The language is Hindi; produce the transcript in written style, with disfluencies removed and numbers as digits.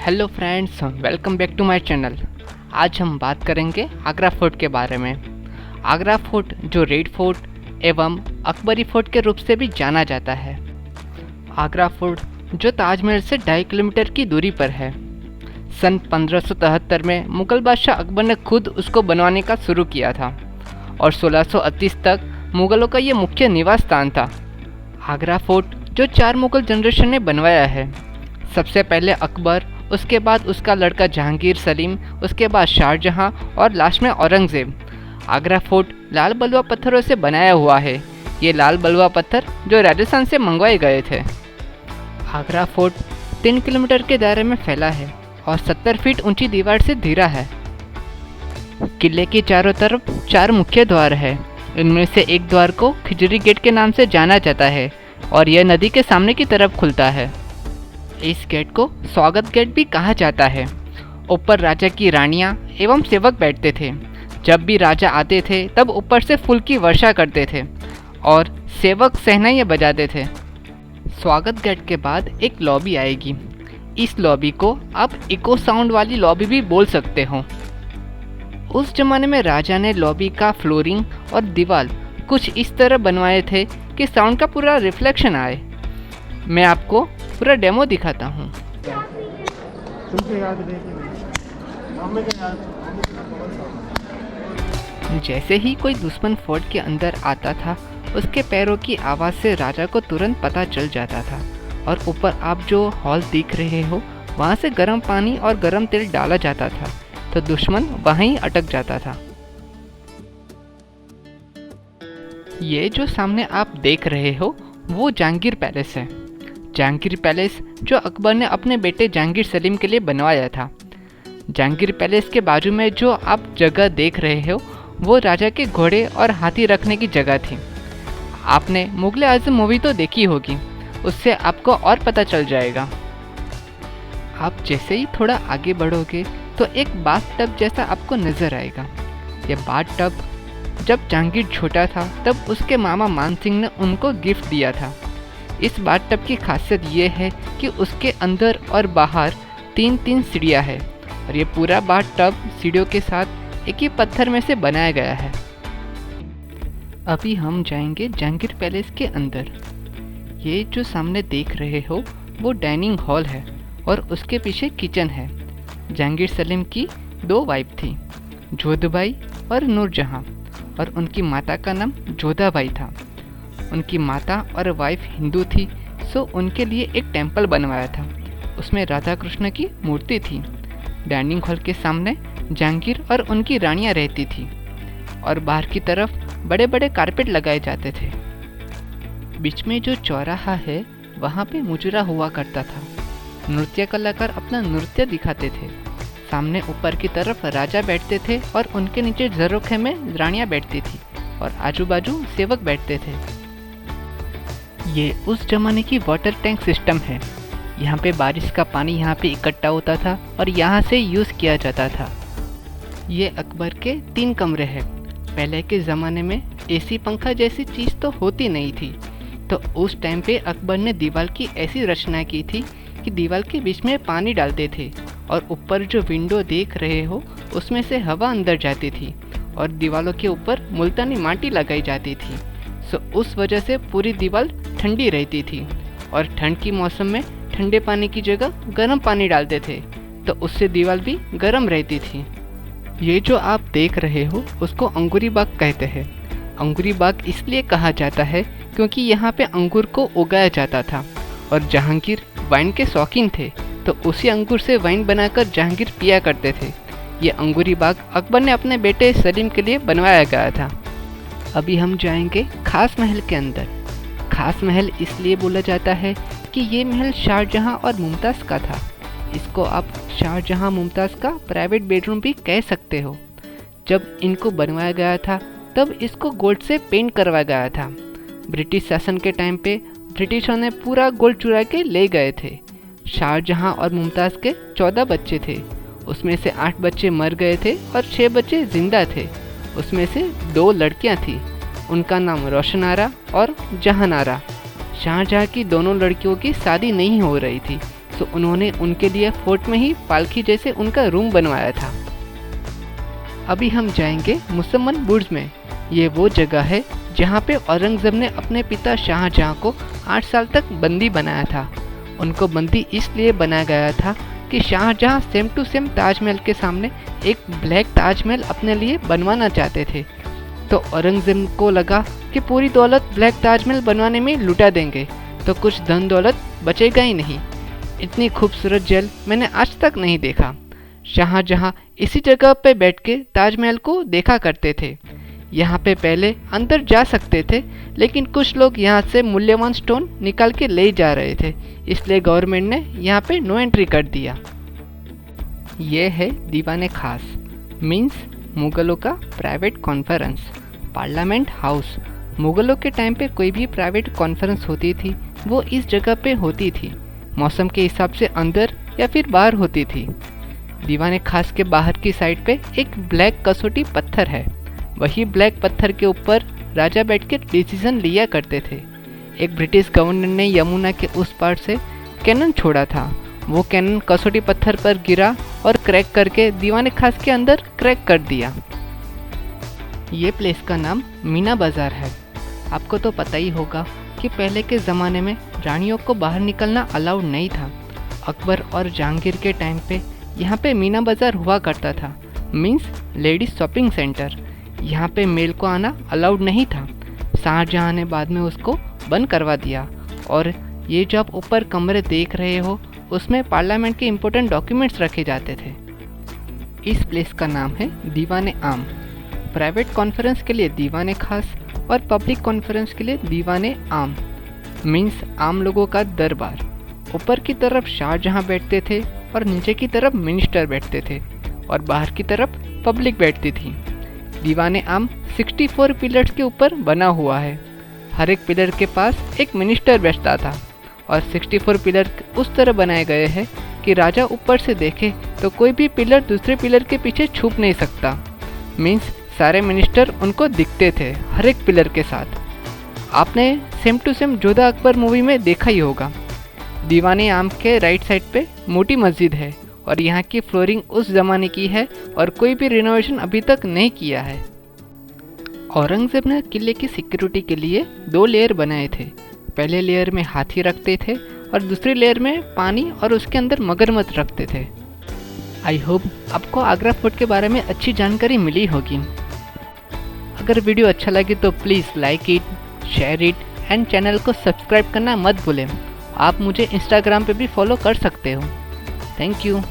Hello friends, welcome back to my channel. आज हम बात करेंगे आगरा फोर्ट के बारे में। आगरा फोर्ट जो रेड फोर्ट एवं अकबरी फोर्ट के रूप से भी जाना जाता है। आगरा फोर्ट जो ताजमहल से 2.5 किलोमीटर की दूरी पर है। सन 1573 में मुगल बादशाह अकबर ने खुद उसको बनवाने का शुरू किया था और 1638 तक मुगलों का ये मुख्य निवास स्थान था। आगरा फोर्ट जो 4 मुगल जनरेशन ने बनवाया है। सबसे पहले अकबर, उसके बाद उसका लड़का जहांगीर सलीम, उसके बाद शाहजहां और लास्ट में औरंगज़ेब। आगरा फोर्ट लाल बलुआ पत्थरों से बनाया हुआ है। ये लाल बलुआ पत्थर जो राजस्थान से मंगवाए गए थे। आगरा फोर्ट 3 किलोमीटर के दायरे में फैला है और 70 फीट ऊंची दीवार से घिरा है। किले के चारों तरफ 4 मुख्य द्वार है। इनमें से एक द्वार को खिजरी गेट के नाम से जाना जाता है और यह नदी के सामने की तरफ खुलता है। इस गेट को स्वागत गेट भी कहा जाता है। ऊपर राजा की रानियां एवं सेवक बैठते थे। जब भी राजा आते थे तब ऊपर से फूल की वर्षा करते थे और सेवक शहनाइयाँ बजाते थे। स्वागत गेट के बाद एक लॉबी आएगी। इस लॉबी को आप इको साउंड वाली लॉबी भी बोल सकते हो। उस जमाने में राजा ने लॉबी का फ्लोरिंग और दीवार कुछ इस तरह बनवाए थे कि साउंड का पूरा रिफ्लेक्शन आए। मैं आपको पूरा डेमो दिखाता हूँ। जैसे ही कोई दुश्मन फोर्ट के अंदर आता था, उसके पैरों की आवाज़ से राजा को तुरंत पता चल जाता था। और ऊपर आप जो हॉल देख रहे हो, वहाँ से गर्म पानी और गर्म तेल डाला जाता था, तो दुश्मन वहीं अटक जाता था। ये जो सामने आप देख रहे हो, वो जहांगीर पैलेस है। जहांगीर पैलेस जो अकबर ने अपने बेटे जहांगीर सलीम के लिए बनवाया था। जहांगीर पैलेस के बाजू में जो आप जगह देख रहे हो, वो राजा के घोड़े और हाथी रखने की जगह थी। आपने मुगल आजम मूवी तो देखी होगी, उससे आपको और पता चल जाएगा। आप जैसे ही थोड़ा आगे बढ़ोगे तो एक बाथ टब जैसा आपको नज़र आएगा। ये बाथ टब जब जहांगीर छोटा था तब उसके मामा मान सिंह ने उनको गिफ्ट दिया था। इस बाथ टब की खासियत ये है कि उसके अंदर और बाहर 3-3 सीढ़ियाँ है और ये पूरा बाथ टब सीढ़ियों के साथ एक ही पत्थर में से बनाया गया है। अभी हम जाएंगे जहांगीर पैलेस के अंदर। ये जो सामने देख रहे हो, वो डाइनिंग हॉल है और उसके पीछे किचन है। जहांगीर सलीम की 2 वाइफ थी, जोधाबाई और नूरजहां, और उनकी माता का नाम जोधाबाई था। उनकी माता और वाइफ हिंदू थी, सो उनके लिए एक टेंपल बनवाया था। उसमें राधा कृष्ण की मूर्ति थी। डाइनिंग हॉल के सामने जहांगीर और उनकी रानियां रहती थी और बाहर की तरफ बड़े बड़े कारपेट लगाए जाते थे। बीच में जो चौराहा है, वहाँ पे मुजरा हुआ करता था। नृत्य कलाकार अपना नृत्य दिखाते थे। सामने ऊपर की तरफ राजा बैठते थे और उनके नीचे झरोखे में रानियां बैठती थी और आजू बाजू सेवक बैठते थे। ये उस जमाने की वाटर टैंक सिस्टम है। यहाँ पे बारिश का पानी यहाँ पे इकट्ठा होता था और यहाँ से यूज़ किया जाता था। ये अकबर के 3 कमरे हैं। पहले के ज़माने में एसी पंखा जैसी चीज़ तो होती नहीं थी, तो उस टाइम पे अकबर ने दीवार की ऐसी रचना की थी कि दीवार के बीच में पानी डालते थे और ऊपर जो विंडो देख रहे हो, उसमें से हवा अंदर जाती थी और दीवारों के ऊपर मुल्तानी माटी लगाई जाती थी। सो उस वजह से पूरी दीवार ठंडी रहती थी और ठंड की मौसम में ठंडे पानी की जगह गर्म पानी डालते थे, तो उससे दीवार भी गर्म रहती थी। ये जो आप देख रहे हो, उसको अंगूरी बाग कहते हैं। अंगूरी बाग इसलिए कहा जाता है क्योंकि यहाँ पे अंगूर को उगाया जाता था और जहांगीर वाइन के शौकीन थे, तो उसी अंगूर से वाइन बनाकर जहांगीर पिया करते थे। ये अंगूरी बाग अकबर ने अपने बेटे सलीम के लिए बनवाया गया था। अभी हम जाएंगे खास महल के अंदर। खास महल इसलिए बोला जाता है कि ये महल शाहजहां और मुमताज़ का था। इसको आप शाहजहां मुमताज़ का प्राइवेट बेडरूम भी कह सकते हो। जब इनको बनवाया गया था तब इसको गोल्ड से पेंट करवाया गया था। ब्रिटिश शासन के टाइम पे ब्रिटिशों ने पूरा गोल्ड चुरा के ले गए थे। शाहजहां और मुमताज़ के 14 बच्चे थे। उसमें से 8 बच्चे मर गए थे और 6 बच्चे जिंदा थे। उसमें से 2 लड़कियां थी, उनका नाम रोशन आरा और जहान आरा। शाहजहां की दोनों लड़कियों की शादी नहीं हो रही थी, सो उन्होंने उनके लिए फोर्ट में ही पालकी जैसे उनका रूम बनवाया था। अभी हम जाएंगे मुसम्मन बुर्ज में। ये वो जगह है जहाँ पे औरंगज़ेब ने अपने पिता शाहजहाँ को 8 साल तक बंदी बनाया था। उनको बंदी इसलिए बनाया गया था कि Shahjahan same to same Taj Mahal के सामने एक ब्लैक ताजमहल अपने लिए बनवाना चाहते थे। तो औरंगज़ेब को लगा कि पूरी दौलत ब्लैक ताजमहल बनवाने में लुटा देंगे तो कुछ धन दौलत बचेगा ही नहीं। इतनी खूबसूरत जेल मैंने आज तक नहीं देखा। शाहजहाँ इसी जगह पे बैठ के ताजमहल को देखा करते थे। यहाँ पे पहले अंदर जा सकते थे, लेकिन कुछ लोग यहाँ से मूल्यवान स्टोन निकाल के ले जा रहे थे, इसलिए गवर्नमेंट ने यहाँ पे नो एंट्री कर दिया। ये है दीवाने खास, मीन्स मुग़लों का प्राइवेट कॉन्फ्रेंस, पार्लियामेंट हाउस। मुग़लों के टाइम पे कोई भी प्राइवेट कॉन्फ्रेंस होती थी वो इस जगह पे होती थी। मौसम के हिसाब से अंदर या फिर बाहर होती थी। दीवाने खास के बाहर की साइड पे एक ब्लैक कसौटी पत्थर है। वही ब्लैक पत्थर के ऊपर राजा बैठ के डिसीजन लिया करते थे। एक ब्रिटिश गवर्नर ने यमुना के उस पार से कैनन छोड़ा था। वो कैनन कसौटी पत्थर पर गिरा और क्रैक करके दीवाने खास के अंदर क्रैक कर दिया। ये प्लेस का नाम मीना बाज़ार है। आपको तो पता ही होगा कि पहले के ज़माने में रानियों को बाहर निकलना अलाउड नहीं था। अकबर और जहांगीर के टाइम पे यहाँ पे मीना बाज़ार हुआ करता था, मीन्स लेडीज़ शॉपिंग सेंटर। यहाँ पे मेल को आना अलाउड नहीं था। शाहजहाँ ने बाद में उसको बंद करवा दिया। और ये जो आप ऊपर कमरे देख रहे हो उसमें पार्लियामेंट के इम्पोर्टेंट डॉक्यूमेंट्स रखे जाते थे। इस प्लेस का नाम है दीवाने आम। प्राइवेट कॉन्फ्रेंस के लिए दीवाने खास और पब्लिक कॉन्फ्रेंस के लिए दीवाने आम, मीन्स आम लोगों का दरबार। ऊपर की तरफ शाहजहाँ बैठते थे और नीचे की तरफ मिनिस्टर बैठते थे और बाहर की तरफ पब्लिक बैठती थी। दीवाने आम 64 पिलर्स के ऊपर बना हुआ है। हर एक पिलर के पास एक मिनिस्टर बैठता था और 64 पिलर उस तरह बनाए गए हैं कि राजा ऊपर से देखे तो कोई भी पिलर दूसरे पिलर के पीछे छुप नहीं सकता। मीन्स सारे मिनिस्टर उनको दिखते थे हर एक पिलर के साथ। आपने same to same Jodha Akbar movie में देखा ही होगा। दीवाने आम के राइट साइड पे मोटी मस्जिद है और यहाँ की फ्लोरिंग उस ज़माने की है और कोई भी रिनोवेशन अभी तक नहीं किया है। औरंगज़ेब ने किले की सिक्योरिटी के लिए 2 लेयर बनाए थे। पहले लेयर में हाथी रखते थे और दूसरी लेयर में पानी और उसके अंदर मगरमच्छ रखते थे। आई होप आपको आगरा फोर्ट के बारे में अच्छी जानकारी मिली होगी। अगर वीडियो अच्छा लगे तो please like it, share it and channel को सब्सक्राइब करना मत भूलें। आप मुझे इंस्टाग्राम पे भी फॉलो कर सकते हो। Thank you.